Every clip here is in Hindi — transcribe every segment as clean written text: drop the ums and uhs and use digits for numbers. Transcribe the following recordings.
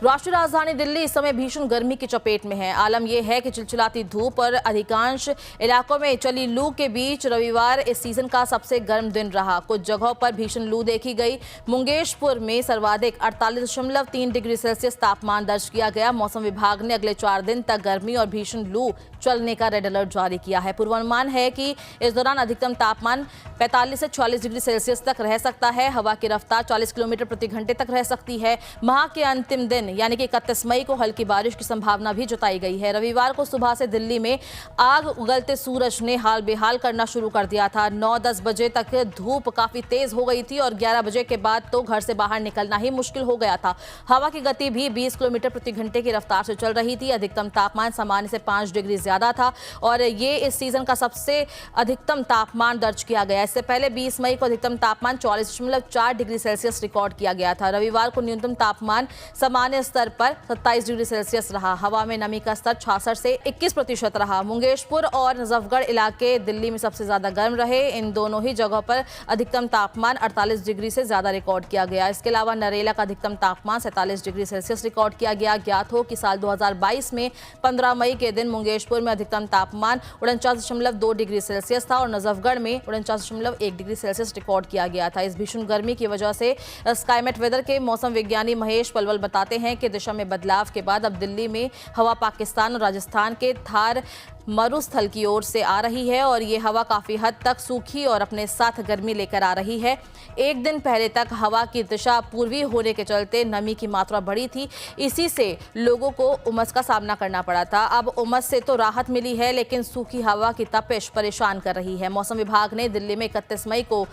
राष्ट्रीय राजधानी दिल्ली इस समय भीषण गर्मी की चपेट में है। आलम यह है कि चिलचिलाती धूप और अधिकांश इलाकों में चली लू के बीच रविवार इस सीजन का सबसे गर्म दिन रहा। कुछ जगहों पर भीषण लू देखी गई। मुंगेशपुर में सर्वाधिक 48.3 डिग्री सेल्सियस तापमान दर्ज किया गया। मौसम विभाग ने अगले 4 दिन तक गर्मी और भीषण लू चलने का रेड अलर्ट जारी किया है। पूर्वानुमान है कि इस दौरान अधिकतम तापमान 45 से 46 डिग्री सेल्सियस तक रह सकता है। हवा की रफ्तार 40 किलोमीटर प्रति घंटे तक रह सकती है। माह के अंतिम दिन यानी कि 31 मई को हल्की बारिश की संभावना भी जताई गई है। रविवार को सुबह से दिल्ली में आग उगलते सूरज ने हाल बेहाल करना शुरू कर दिया था। 9-10 बजे तक धूप काफी तेज हो गई थी और 11 बजे के बाद तो घर से बाहर निकलना ही मुश्किल हो गया था। हवा की गति भी 20 किलोमीटर प्रति घंटे की रफ्तार से चल रही थी। अधिकतम तापमान सामान्य से 5 डिग्री ज्यादा था और ये इस सीजन का सबसे अधिकतम तापमान दर्ज किया गया। इससे पहले 20 मई को अधिकतम तापमान 44.4 डिग्री सेल्सियस रिकॉर्ड किया गया था। रविवार को न्यूनतम तापमान सामान्य स्तर पर 27 डिग्री सेल्सियस रहा। हवा में नमी का स्तर 66 से 21% रहा। मुंगेशपुर और नजफगढ़ इलाके दिल्ली में सबसे ज्यादा गर्म रहे। इन दोनों ही जगहों पर अधिकतम तापमान 48 डिग्री से ज्यादा रिकॉर्ड किया गया। इसके अलावा नरेला का अधिकतम तापमान 47 डिग्री सेल्सियस रिकॉर्ड किया गया। ज्ञात हो कि साल 2022 में 15 मई के दिन मुंगेशपुर में अधिकतम तापमान 49.2 डिग्री सेल्सियस था और नजफगढ़ में 49.1 डिग्री सेल्सियस रिकॉर्ड किया गया था। इस भीषण गर्मी की वजह से स्काईमेट वेदर के मौसम विज्ञानी महेश पलवल बताते हैं कि दिशा में बदलाव के बाद अब दिल्ली में हवा पाकिस्तान और राजस्थान के थार मरुस्थल की ओर से आ रही है और ये हवा काफी हद तक सूखी और अपने साथ गर्मी लेकर आ रही है। एक दिन पहले तक हवा की दिशा पूर्वी होने के चलते नमी की मात्रा बढ़ी थी। इसी से लोगों को उमस का सामना करना पड़ा था। अब उमस से तो राहत मिली है, लेकिन सूखी हवा की तपिश परेशान कर रही है। मौसम विभाग ने दिल्ली में 31 मई को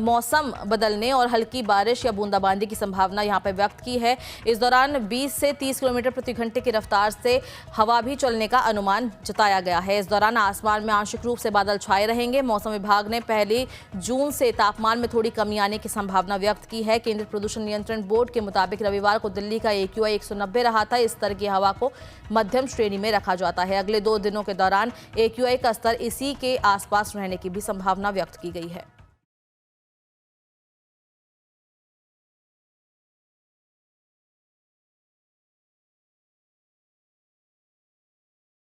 मौसम बदलने और हल्की बारिश या बूंदाबांदी की संभावना यहाँ पर व्यक्त की है। इस दौरान 20 से 30 किलोमीटर प्रति घंटे की रफ्तार से हवा भी चलने का अनुमान जताया गया है। इस दौरान आसमान में आंशिक रूप से बादल छाए रहेंगे। मौसम विभाग ने 1 जून से तापमान में थोड़ी कमी आने की संभावना व्यक्त की है। केंद्रीय प्रदूषण नियंत्रण बोर्ड के मुताबिक रविवार को दिल्ली का AQI 190 रहा था। इस स्तर की हवा को मध्यम श्रेणी में रखा जाता है। अगले 2 दिनों के दौरान AQI का स्तर इसी के आसपास रहने की भी संभावना व्यक्त की गई है।